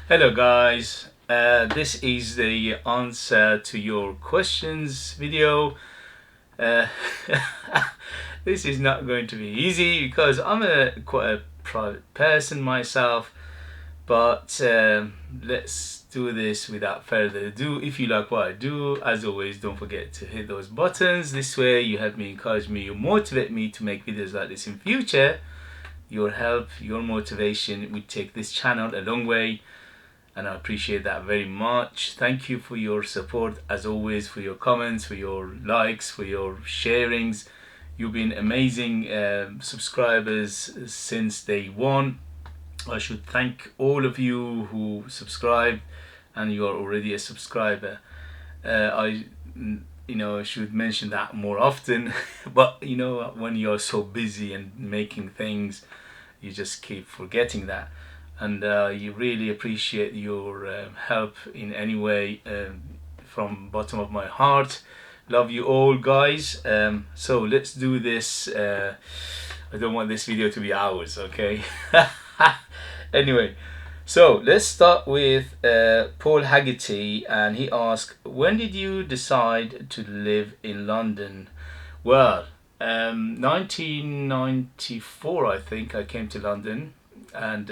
Hello guys, this is the answer to your questions video. Uh, this is not going to be easy because I'm quite a private person myself, but let's do this without further ado. If you like what I do, as always, don't forget to hit those buttons. This way you help me, encourage me, you motivate me to make videos like this in future. Your help, your motivation would take this channel a long way, and I appreciate that very much. Thank you for your support as always, for your comments, for your likes, for your sharings. You've been amazing subscribers since day one. I should thank all of you who subscribed and you are already a subscriber. I should mention that more often, but when you're so busy and making things, you just keep forgetting that. And you really appreciate your help in any way, from bottom of my heart. Love you all, guys. So let's do this. I don't want this video to be hours, okay? Anyway, so let's start with Paul Haggerty, and he asked, when did you decide to live in London? Well, 1994, I think I came to London, and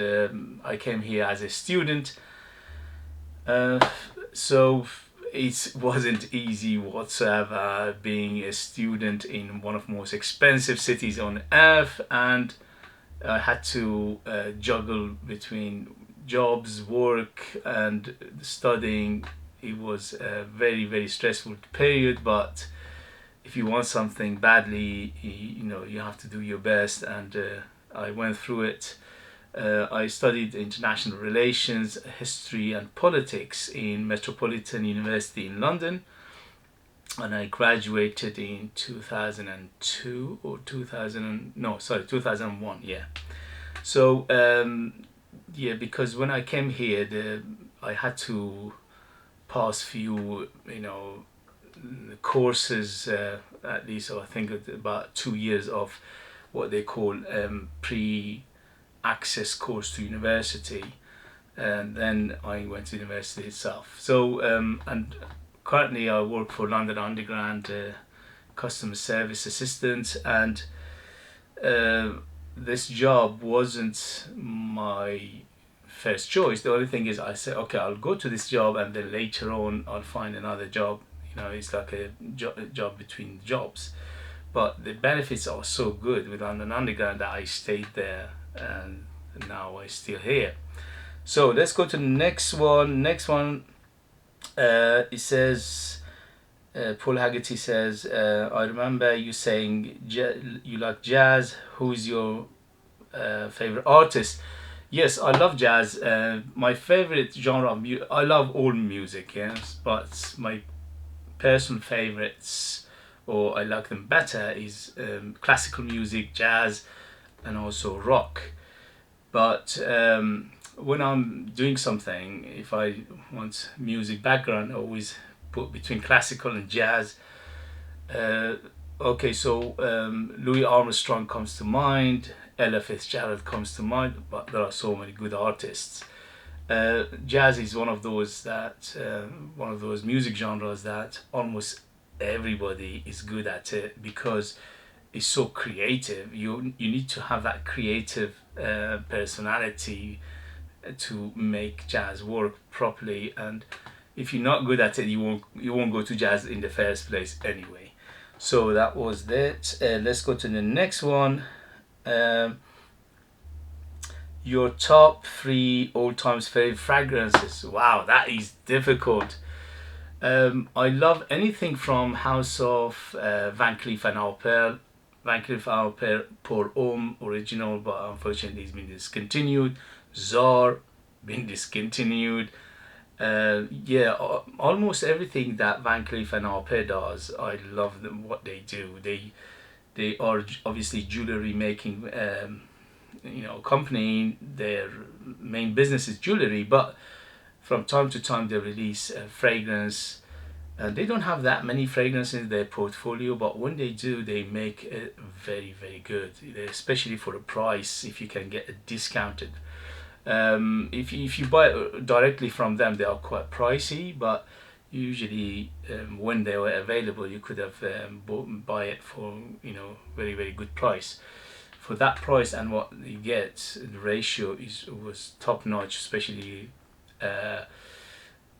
I came here as a student. So it wasn't easy whatsoever being a student in one of the most expensive cities on earth, and I had to juggle between jobs, work, and studying. It was a very, very stressful period, but if you want something badly, you have to do your best, and I went through it. I studied international relations, history, and politics in Metropolitan University in London, and I graduated in 2002 or 2000. No, sorry, 2001. Yeah. So yeah, because when I came here, I had to pass few, courses, at least, I think about 2 years of what they call pre-access course to university, and then I went to university itself. So and currently I work for London Underground, customer service assistant, and this job wasn't my first choice. The only thing is, I said, okay, I'll go to this job, and then later on I'll find another job. It's like a job between jobs, but the benefits are so good with London Underground that I stayed there, and now I'm still here. So let's go to the next one. It says, Paul Haggerty says, I remember you saying you like jazz. Who's your favorite artist? Yes, I love jazz. My favorite genre of music, I love all music, yes, but my personal favorites, or I like them better, is classical music, jazz, and also rock. But when I'm doing something, if I want music background, I always put between classical and jazz. Uh, okay, so Louis Armstrong comes to mind, Ella Fitzgerald comes to mind, but there are so many good artists. Jazz is one of those music genres that almost everybody is good at it, because it's so creative. You need to have that creative personality to make jazz work properly, and if you're not good at it, you won't go to jazz in the first place anyway. So that was that. Let's go to the next one. Um, your top three all times favorite fragrances. Wow, that is difficult. I love anything from House of Van Cleef and Arpels. Van Cleef and Arpels Pour Homme original, but unfortunately it's been discontinued. Czar been discontinued. Yeah, almost everything that Van Cleef and Arpels does, I love them. What they do, they are obviously jewelry making company. Their main business is jewelry, but from time to time they release a fragrance. They don't have that many fragrances in their portfolio, but when they do, they make it very, very good, especially for a price. If you can get it discounted, If you buy it directly from them, they are quite pricey, but usually when they were available, you could have buy it for very very good price. For that price and what you get, the ratio was top notch, especially Van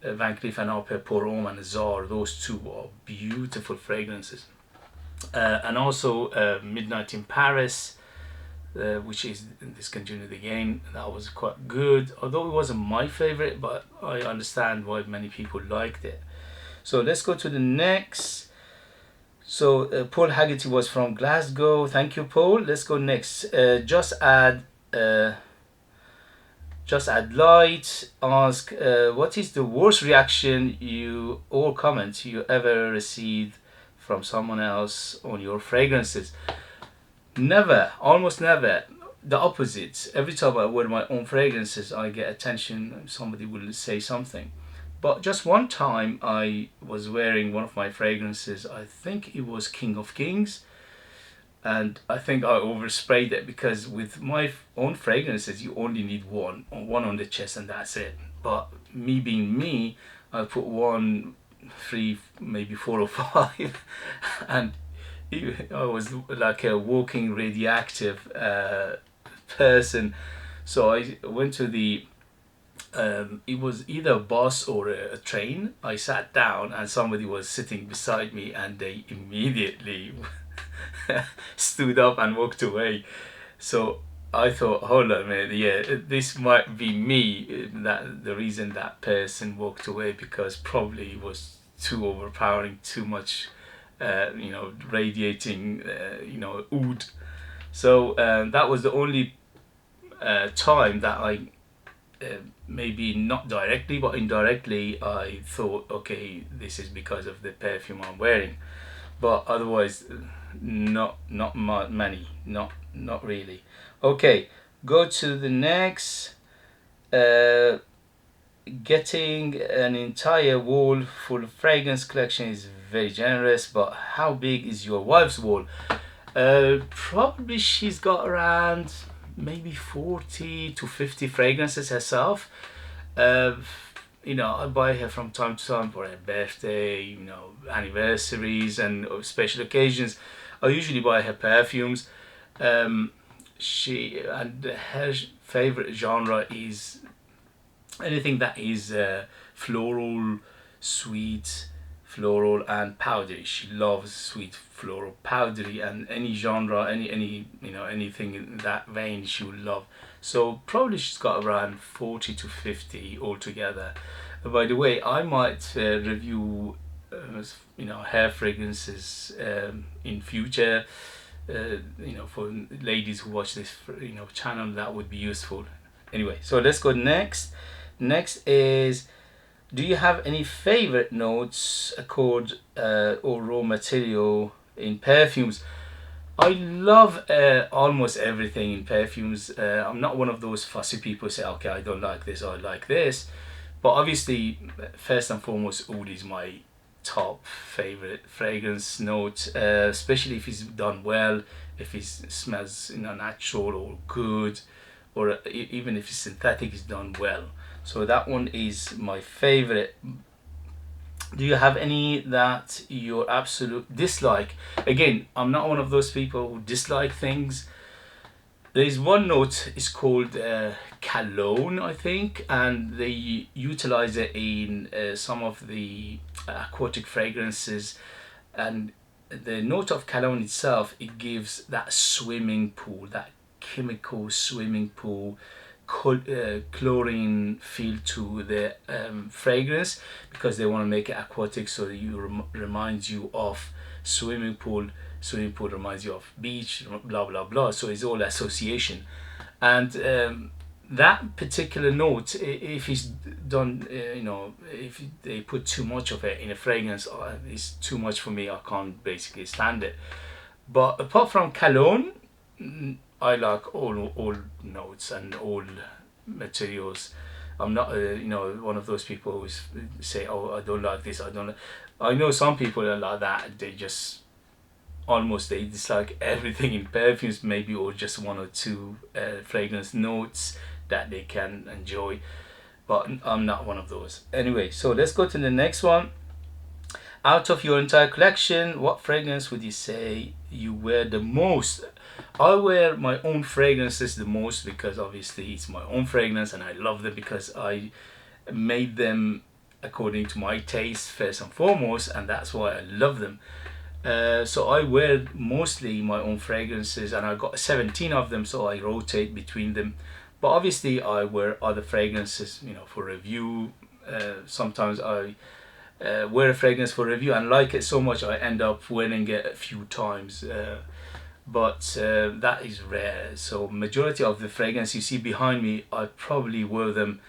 Cleef and Arpels, Pour Homme and Czar. Those two are beautiful fragrances. And also Midnight in Paris, which is discontinued again. That was quite good, although it wasn't my favorite, but I understand why many people liked it. So let's go to the next. So Paul Haggerty was from Glasgow. Thank you, Paul. Let's go next. Just add light. Ask what is the worst reaction you or comment you ever received from someone else on your fragrances? Never, almost never. The opposite. Every time I wear my own fragrances, I get attention. Somebody will say something. But just one time, I was wearing one of my fragrances. I think it was King of Kings, and I think I oversprayed it, because with my own fragrances, you only need one on the chest, and that's it. But me being me, I put one, three, maybe four or five, and I was like a walking radioactive person. So I went to the it was either a bus or a train. I sat down and somebody was sitting beside me, and they immediately stood up and walked away. So I thought, hold on a minute, yeah, this might be me. That the reason that person walked away, because probably it was too overpowering, too much, radiating, oud. So that was the only time that I, maybe not directly but indirectly, I thought, okay, this is because of the perfume I'm wearing. But otherwise, not many, not really. Okay, go to the next. Uh, Getting an entire wall full of fragrance collection is very generous, but how big is your wife's wall? Probably she's got around maybe 40 to 50 fragrances herself. Uh, I buy her from time to time for her birthday, anniversaries and special occasions. I usually buy her perfumes. She and her favorite genre is anything that is floral, sweet, floral and powdery. She loves sweet, floral, powdery, and any genre, anything in that vein she will love. So probably she's got around 40 to 50 altogether. By the way, I might review hair fragrances in future. For ladies who watch this channel, that would be useful. Anyway, so let's go next. Next is, do you have any favorite notes, accord, or raw material in perfumes? I love almost everything in perfumes. I'm not one of those fussy people who say, okay, I don't like this, or I like this. But obviously, first and foremost, oud is my top favorite fragrance note, especially if it's done well, if it smells natural or good, or even if it's synthetic, it's done well. So that one is my favorite. Do you have any that your absolute dislike? Again, I'm not one of those people who dislike things. There's one note, it's called cologne, I think, and they utilize it in some of the aquatic fragrances. And the note of cologne itself, it gives that swimming pool, that chemical swimming pool, chlorine feel to the fragrance, because they want to make it aquatic, so you reminds you of swimming pool. Swimming pool reminds you of beach, blah blah blah. So it's all association, and that particular note, if it's done, if they put too much of it in a fragrance, it's too much for me. I can't basically stand it. But apart from cologne, I like all notes and all materials. I'm not one of those people who say, oh, I don't like this, I don't like. I know some people are like that. They just they dislike everything in perfumes, maybe, or just one or two fragrance notes. that they can enjoy, but I'm not one of those. Anyway, so let's go to the next one. Out of your entire collection, what fragrance would you say you wear the most? I wear my own fragrances the most because obviously it's my own fragrance and I love them because I made them according to my taste first and foremost, and that's why I love them. So I wear mostly my own fragrances, and I got 17 of them, so I rotate between them. But obviously I wear other fragrances, for review. Sometimes I wear a fragrance for review and like it so much I end up wearing it a few times. But that is rare. So majority of the fragrance you see behind me, I probably wear them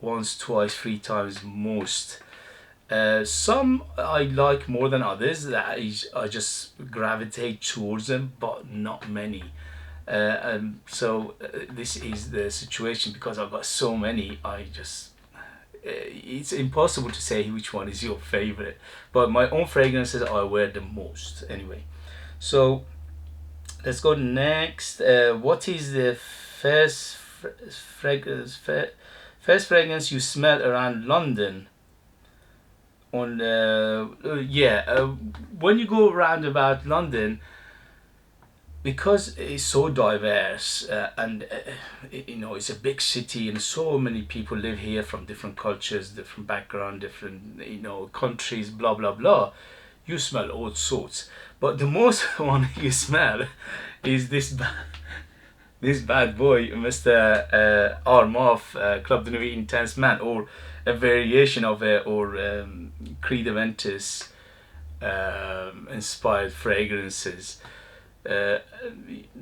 once, twice, three times most. Some I like more than others. That is, I just gravitate towards them, but not many. So this is the situation because I've got so many. It's impossible to say which one is your favorite. But my own fragrances I wear the most anyway. So let's go next. What is the first fragrance you smell around London? When you go around about London, because it's so diverse, and it's a big city and so many people live here from different cultures, different background, different countries, blah blah blah. You smell all sorts, but the most one you smell is this bad boy, Mr. Armaf, Club de Nuit Intense Man, or a variation of it, or Creed Aventus inspired fragrances. Uh,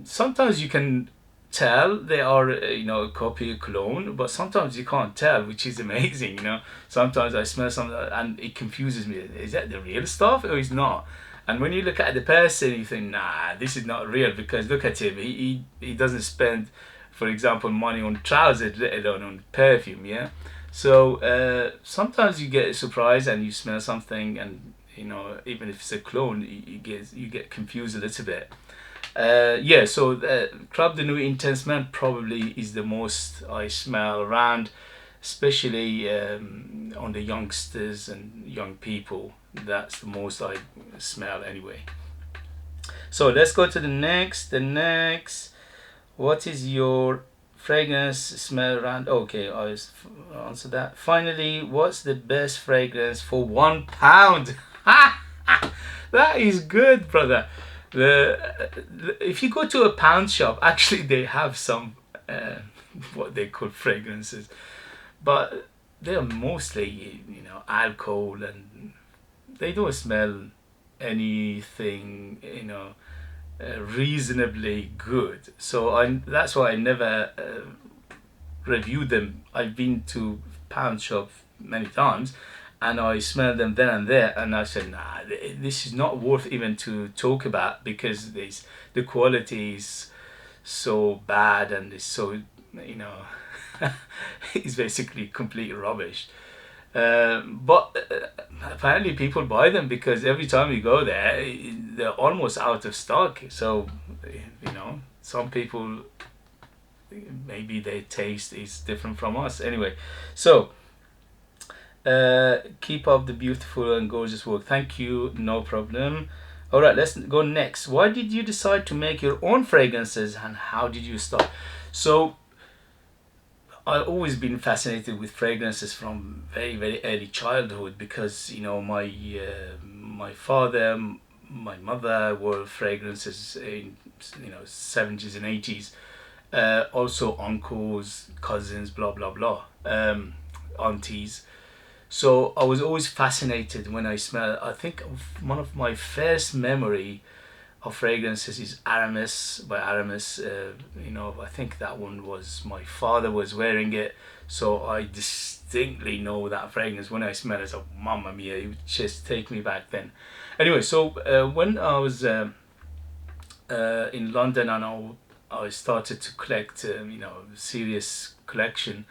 Sometimes you can tell they are, a copy of cologne, but sometimes you can't tell, which is amazing. Sometimes I smell something and it confuses me. Is that the real stuff or is not? And when you look at the person, you think, nah, this is not real, because look at him. He doesn't spend, for example, money on trousers, let alone on perfume, yeah? So sometimes you get surprised and you smell something, and even if it's a clone, you get confused a little bit. So Club de Nuit Intense Man probably is the most I smell around, especially on the youngsters and young people. That's the most I smell anyway. So let's go to the next. What is your fragrance smell around? Okay, I answered that. Finally, what's the best fragrance for £1? That is good, brother. If you go to a pound shop, actually they have some what they call fragrances, but they are mostly alcohol, and they don't smell anything reasonably good. So that's why I never review them. I've been to pound shop many times and I smell them then and there, and I said, nah, this is not worth even to talk about, because the quality is so bad, and it's so it's basically complete rubbish. But apparently people buy them because every time you go there, they're almost out of stock. So some people, maybe their taste is different from us. Anyway, so keep up the beautiful and gorgeous work. Thank you. No problem. All right, let's go next. Why did you decide to make your own fragrances, and how did you start? So I've always been fascinated with fragrances from very, very early childhood, because my father, my mother wore fragrances in 70s and 80s. Also uncles, cousins, blah blah blah, aunties. So I was always fascinated when I smell. I think one of my first memory of fragrances is Aramis, by Aramis. I think that one was, my father was wearing it, so I distinctly know that fragrance. When I smell it, so mamma mia, it would just take me back then. Anyway, so when I was in London, and I started to collect, serious collection.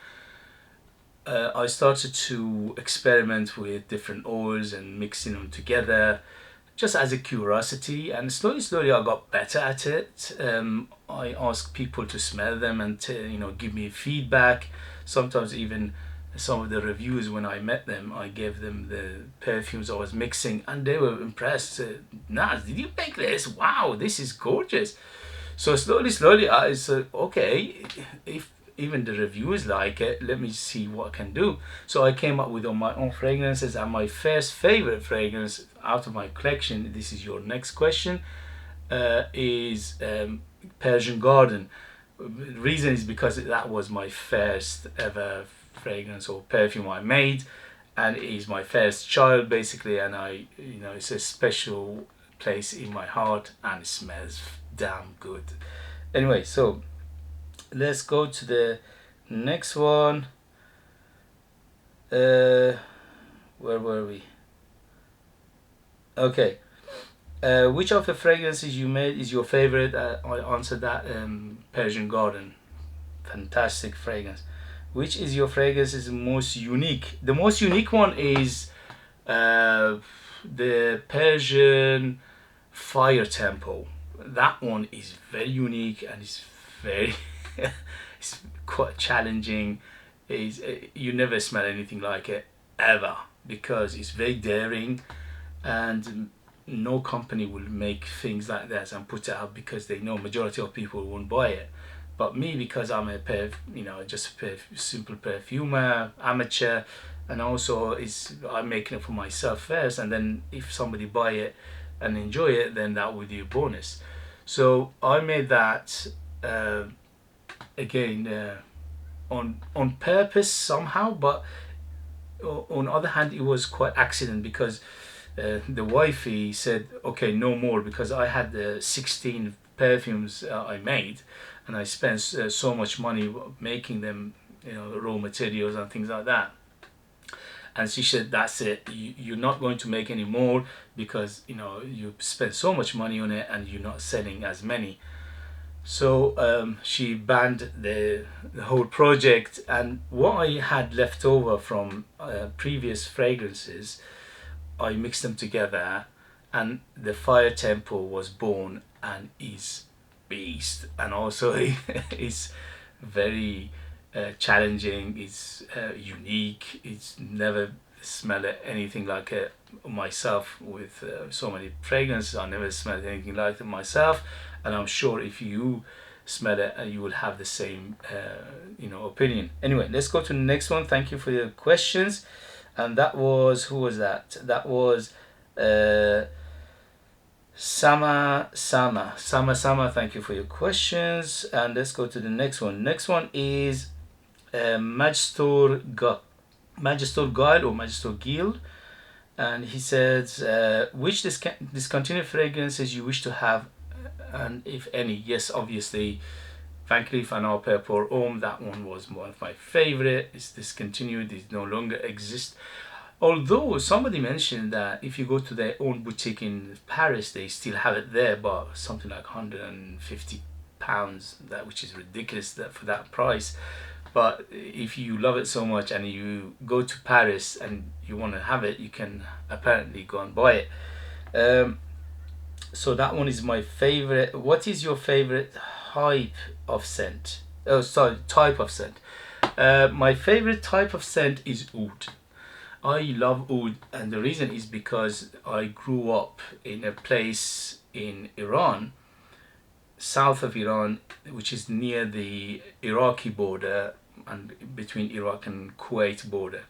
I started to experiment with different oils and mixing them together. just as a curiosity, and slowly I got better at it. I asked people to smell them and to, give me feedback. Sometimes even some of the reviews, when I met them, I gave them the perfumes I was mixing, and they were impressed. Naz, did you make this? Wow, this is gorgeous. So slowly I said, okay, if even the reviewers like it, let me see what I can do. So I came up with all my own fragrances, and my first favorite fragrance out of my collection, this is your next question, is Persian Garden. The reason is because that was my first ever fragrance or perfume I made, and it is my first child basically, and it's a special place in my heart, and it smells damn good. Anyway, so let's go to the next one. Where were we? Okay. Which of the fragrances you made is your favorite? I answered that. Persian Garden, fantastic fragrance. Which is your fragrance is most unique? The most unique one is the Persian Fire Temple. That one is very unique, and it's very it's quite challenging. Is You never smell anything like it ever, because it's very daring, and no company will make things like that and put it out because they know majority of people won't buy it. But me, because I'm just a simple perfumer, amateur, and also I'm making it for myself first, and then if somebody buy it and enjoy it, then that would be a bonus. So I made that again on purpose somehow, but on the other hand, it was quite accident, because the wifey said, okay, no more, because I had 16 perfumes I made, and I spent so much money making them, raw materials and things like that. And she said, that's it, you're not going to make any more, because you spent so much money on it and you're not selling as many. So she banned the whole project, and what I had left over from previous fragrances, I mixed them together, and the Fire Temple was born, and is beast, and also is very challenging. It's unique. It's never smelled anything like it myself. With so many fragrances, I never smelled anything like it myself, and I'm sure if you smell it, you will have the same opinion. Anyway, let's go to the next one. Thank you for your questions. And that was, who was that? That was Sama. Thank you for your questions. And let's go to the next one. Next one is Magister Guile or Magister Guild. And he says, which discontinued fragrances you wish to have, and if any. Yes, obviously, Van Cleef and Arpels Pour Homme, that one was one of my favorite. It's discontinued, it no longer exists. Although somebody mentioned that if you go to their own boutique in Paris, they still have it there, but something like £150, which is ridiculous for that price. But if you love it so much and you go to Paris and you want to have it, you can apparently go and buy it. So that one is my favorite. What is your favorite type of scent? Oh, sorry, type of scent. My favorite type of scent is oud. I love oud, and the reason is because I grew up in a place in Iran, south of Iran, which is near the Iraqi border and between Iraq and Kuwait border.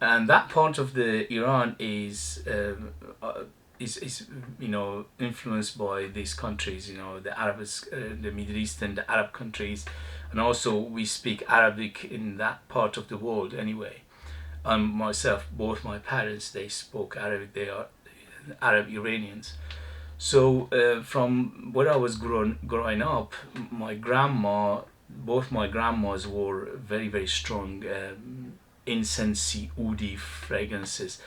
And that part of the Iran is influenced by these countries, the Arabs, the Middle Eastern, the Arab countries, and also we speak Arabic in that part of the world anyway. Myself, both my parents, they spoke Arabic. They are Arab Iranians. So from where I was growing up, both my grandmas were very, very strong incensey, oudi fragrances,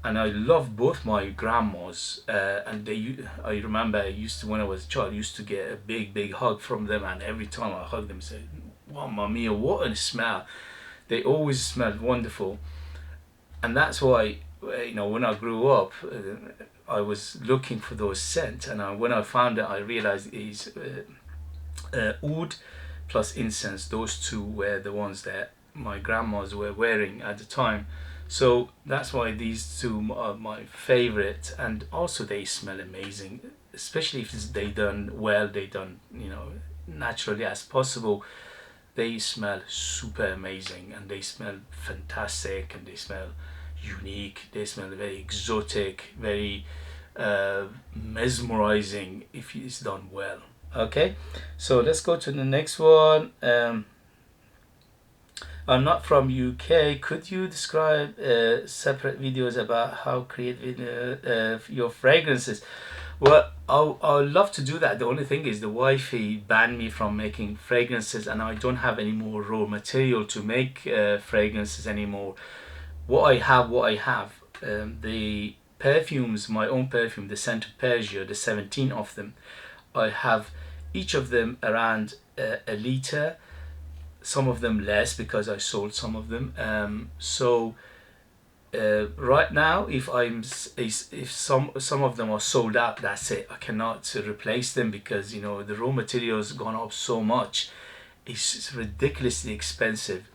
and I love both my grandmas. And I remember when I was a child, I used to get a big hug from them, and every time I hugged them, I said, "Wow, mia, what a smell!" They always smelled wonderful, and that's why when I grew up, I was looking for those scents, and when I found it, I realized is oud plus incense. Those two were the ones that my grandmas were wearing at the time. So that's why these two are my favorite, and also they smell amazing, especially if they done well, they done, naturally as possible. They smell super amazing, and they smell fantastic, and they smell unique. They smell very exotic, very mesmerizing if it's done well. Okay, so let's go to the next one. I'm not from UK. Could you describe separate videos about how create your fragrances? Well, I'd love to do that. The only thing is the wifey banned me from making fragrances, and I don't have any more raw material to make fragrances anymore. What I have. The perfumes, my own perfume, the scent of Persia, the 17 of them. I have each of them around a liter, some of them less because I sold some of them. Right now, if some of them are sold out, that's it. I cannot replace them because the raw materials gone up so much. It's ridiculously expensive.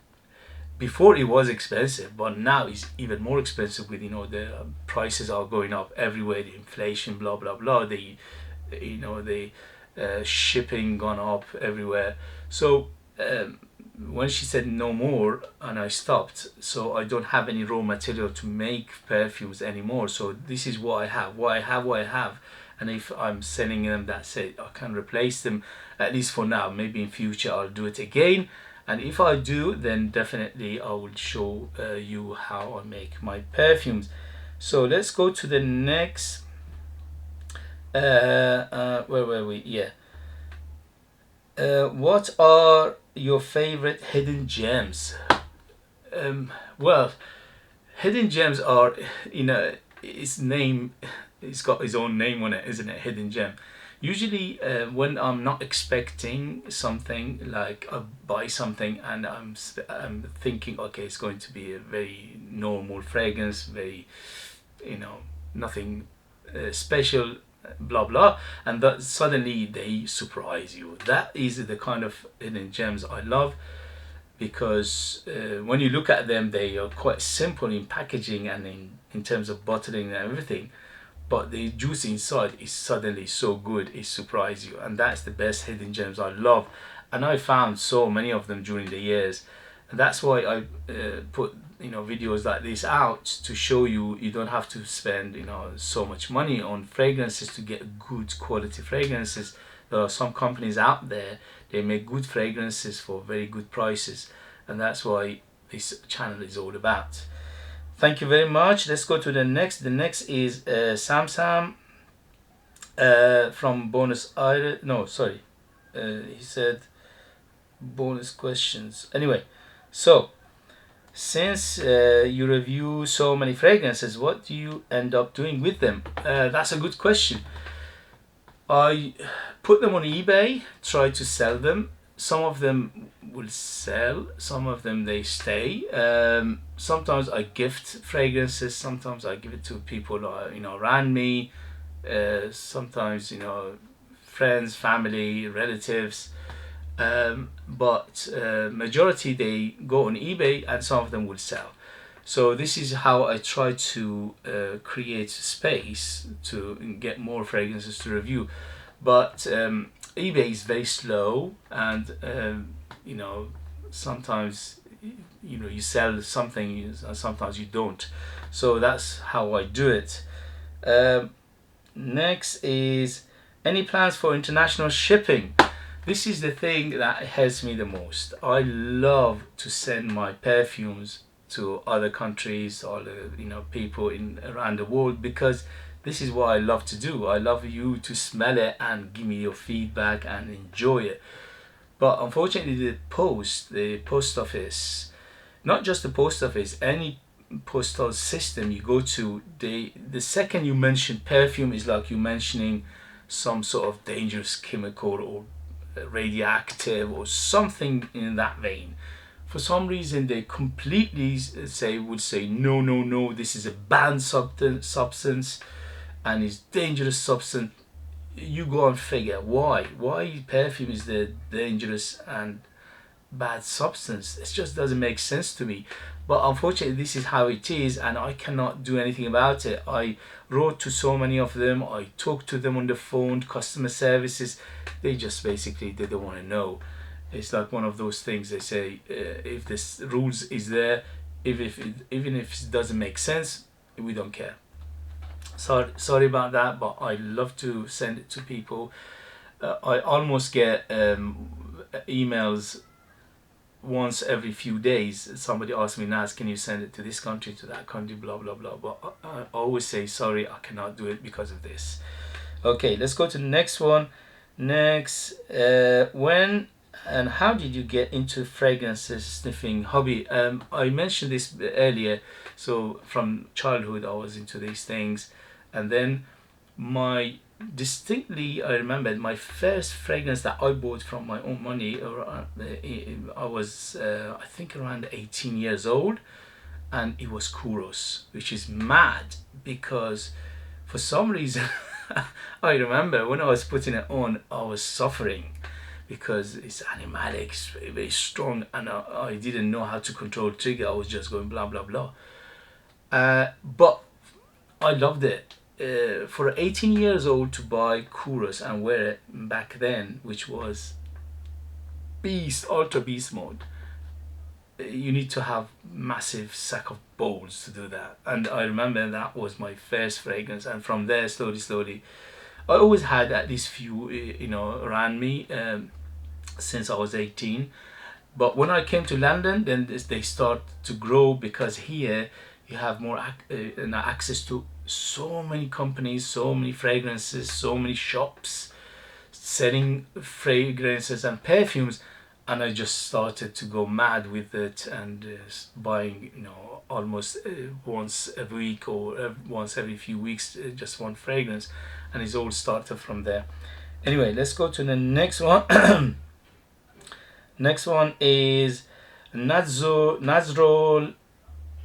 Before it was expensive, but now it's even more expensive with the prices are going up everywhere. The inflation, blah blah blah. The shipping gone up everywhere. So when she said no more, and I stopped, so I don't have any raw material to make perfumes anymore. So this is what I have. What I have. And if I'm selling them, that's it. I can replace them, at least for now. Maybe in future I'll do it again. And if I do, then definitely I will show you how I make my perfumes. So let's go to the next. Where were we? Yeah. What are your favorite hidden gems? Well, hidden gems are, its name, it's got its own name on it, isn't it? Hidden gem. Usually, when I'm not expecting something, like I buy something and I'm thinking, okay, it's going to be a very normal fragrance, very, nothing special, blah blah, and that suddenly they surprise you. That is the kind of hidden gems I love, because when you look at them, they are quite simple in packaging and in terms of bottling and everything, but the juice inside is suddenly so good it surprises you, and that's the best hidden gems I love. And I found so many of them during the years, and that's why I put videos like this out, to show you don't have to spend so much money on fragrances to get good quality fragrances. There are some companies out there, they make good fragrances for very good prices, and that's why this channel is all about. Thank you very much. Let's go to the next. The next is Sam from Buenos Aires. No, sorry. He said bonus questions. Anyway, so since you review so many fragrances, what do you end up doing with them? That's a good question. I put them on eBay, try to sell them. Some of them will sell, some of them they stay. Sometimes I gift fragrances, sometimes I give it to people around me. Sometimes friends, family, relatives. But majority they go on eBay, and some of them will sell. So this is how I try to create space to get more fragrances to review. But eBay is very slow, and sometimes you sell something and sometimes you don't. So that's how I do it. Next is, any plans for international shipping? This is the thing that helps me the most. I love to send my perfumes to other countries, other people around the world, because this is what I love to do. I love you to smell it and give me your feedback and enjoy it. But unfortunately, the post office, not just the post office, any postal system you go to, the second you mention perfume is like you mentioning some sort of dangerous chemical or radioactive or something in that vein. For some reason, they completely would say no, this is a banned substance. and it's dangerous substance. You go and figure why perfume is the dangerous and bad substance. It just doesn't make sense to me. But unfortunately, this is how it is, and I cannot do anything about it. I wrote to so many of them. I talked to them on the phone, customer services. They just basically they don't want to know. It's like one of those things. They say if this rules is there, even if it doesn't make sense, we don't care. Sorry about that, but I love to send it to people. I almost get emails once every few days. Somebody asks me, Naz, can you send it to this country, to that country, blah blah blah. But I always say sorry, I cannot do it because of this. Okay, let's go to the next one. Next, when and how did you get into fragrances sniffing hobby? I mentioned this earlier. So from childhood, I was into these things, and then my distinctly I remembered my first fragrance that I bought from my own money. I was I think around 18 years old, and it was Kuros, which is mad because for some reason I remember when I was putting it on, I was suffering because it's animalic, it's very, very strong, and I didn't know how to control trigger. I was just going blah blah blah. But I loved it. For 18 years old to buy Kuros and wear it back then, which was beast, ultra beast mode, you need to have massive sack of bowls to do that. And I remember that was my first fragrance, and from there slowly I always had at least few around me since I was 18. But when I came to London, then they start to grow, because here you have more access to so many companies, so many fragrances, so many shops selling fragrances and perfumes, and I just started to go mad with it, and buying almost once a week or once every few weeks, just one fragrance, and it's all started from there. Anyway, let's go to the next one. Next one is Nazrol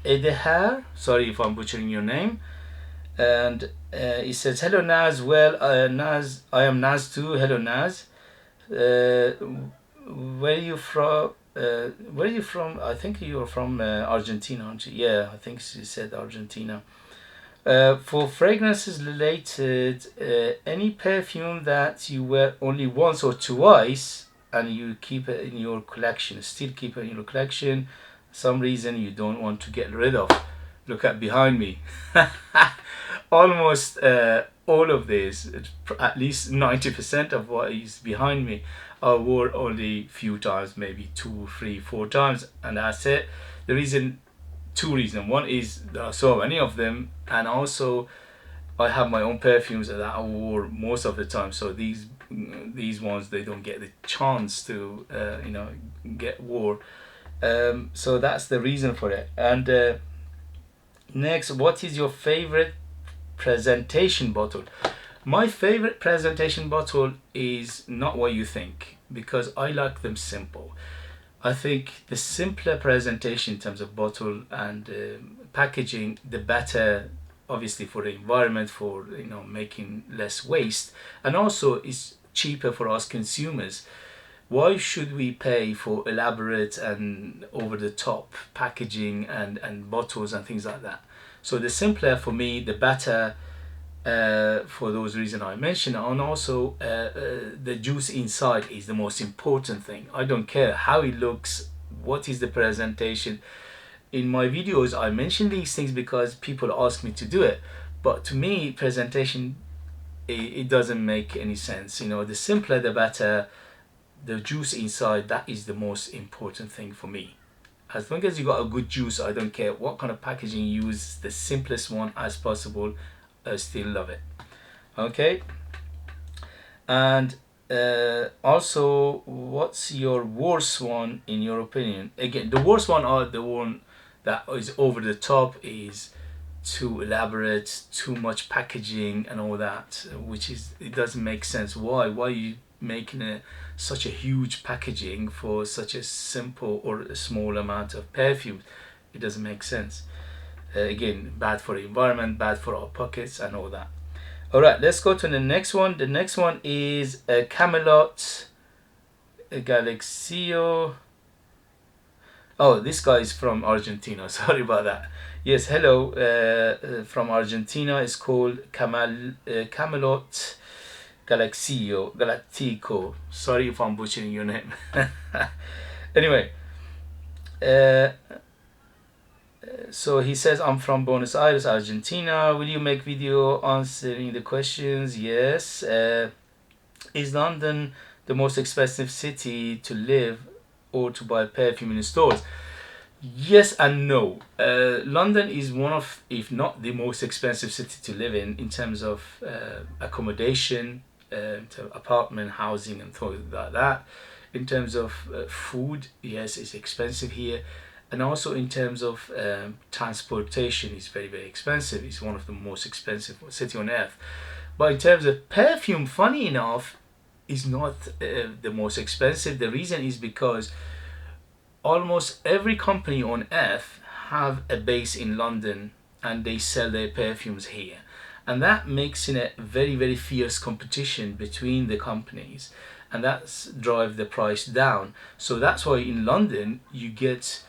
Edehar. Sorry if I'm butchering your name. And he says, "Hello Naz. Well, Naz, I am Naz too. Hello Naz. Where are you from? Where are you from? I think you're from Argentina, aren't you? Yeah, I think she said Argentina. For fragrances related, any perfume that you wear only once or twice and you keep it in your collection, still keep it in your collection, some reason you don't want to get rid of." Look at behind me. Almost all of this, at least 90% of what is behind me, I wore only few times, maybe 2, 3, 4 times, and that's it. The reason, two reasons. One is there are so many of them, and also I have my own perfumes that I wore most of the time. So these ones, they don't get the chance to get wore. So that's the reason for it. And next, what is your favorite presentation bottle? My favorite presentation bottle is not what you think, because I like them simple. I think the simpler presentation in terms of bottle and packaging, the better, obviously for the environment, for making less waste, and also it's cheaper for us consumers. Why should we pay for elaborate and over the top packaging and bottles and things like that? So the simpler for me, the better, for those reasons I mentioned. And also the juice inside is the most important thing. I don't care how it looks, what is the presentation. In my videos I mention these things because people ask me to do it, but to me presentation, it doesn't make any sense. The simpler the better. The juice inside, that is the most important thing for me. As long as you got a good juice, I don't care what kind of packaging you use, the simplest one as possible, I still love it. Okay. And also, what's your worst one in your opinion? Again, the worst one, are the one that is over the top, is too elaborate, too much packaging and all that, which is, it doesn't make sense. Why are you making such a huge packaging for such a simple or a small amount of perfume? It doesn't make sense. Again, bad for the environment, bad for our pockets and all that. All right, let's go to the next one. The next one is Camelot Galaxio. Oh, this guy is from Argentina. Sorry about that. Yes, hello. From Argentina. It's called Camelot Galactico. Sorry if I'm butchering your name. Anyway, uh, so he says, I'm from Buenos Aires, Argentina. Will you make video answering the questions? Yes. Is London the most expensive city to live or to buy perfume in stores? Yes and no. London is one of, if not the most expensive city to live in terms of accommodation, to apartment, housing, and things like that. In terms of food, yes, it's expensive here. And also in terms of transportation, it's very, very expensive. It's one of the most expensive city on earth. But in terms of perfume, funny enough, is not the most expensive. The reason is because almost every company on earth have a base in London and they sell their perfumes here, and that makes it a very, very fierce competition between the companies, and that's drive the price down. So that's why in London you get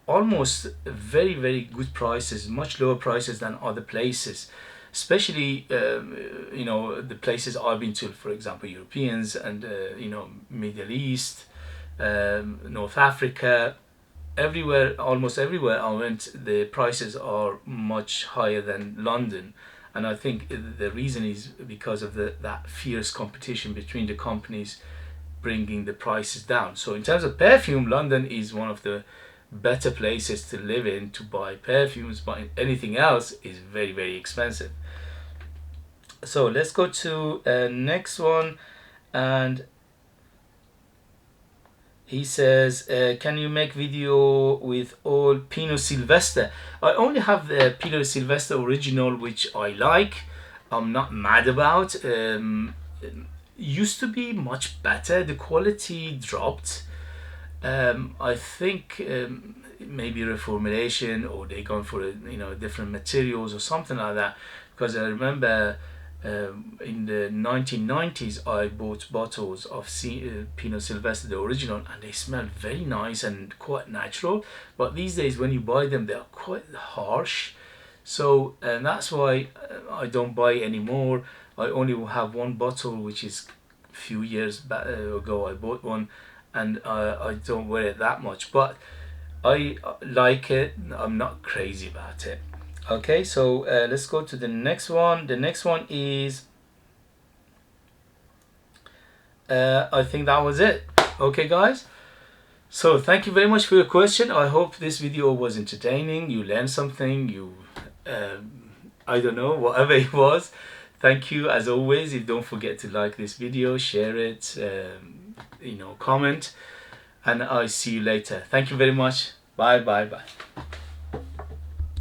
almost very, very good prices, much lower prices than other places, especially the places I've been to, for example Europeans and Middle East, North Africa, everywhere, almost everywhere I went, the prices are much higher than London. And I think the reason is because of that fierce competition between the companies bringing the prices down. So in terms of perfume, London is one of the better places to live in to buy perfumes, but anything else is very, very expensive. So let's go to next one. And he says, can you make video with all Pinot Silvestre? I only have the Pinot Silvestre original, which I like. I'm not mad about. Used to be much better. The quality dropped. I think maybe reformulation, or they gone for different materials or something like that. Because I remember in the 1990s I bought bottles of Pinot Silvestre, the original, and they smelled very nice and quite natural. But these days when you buy them, they are quite harsh. So and that's why I don't buy anymore. I only have one bottle, which is a few years ago I bought one, and I don't wear it that much, but I like it. I'm not crazy about it. Okay, so let's go to the next one. The next one is I think that was it. Okay, guys, so thank you very much for your question. I hope this video was entertaining. You learned something. You I don't know, whatever it was. Thank you as always. Don't forget to like this video, share it, comment, and I'll see you later. Thank you very much. Bye bye bye.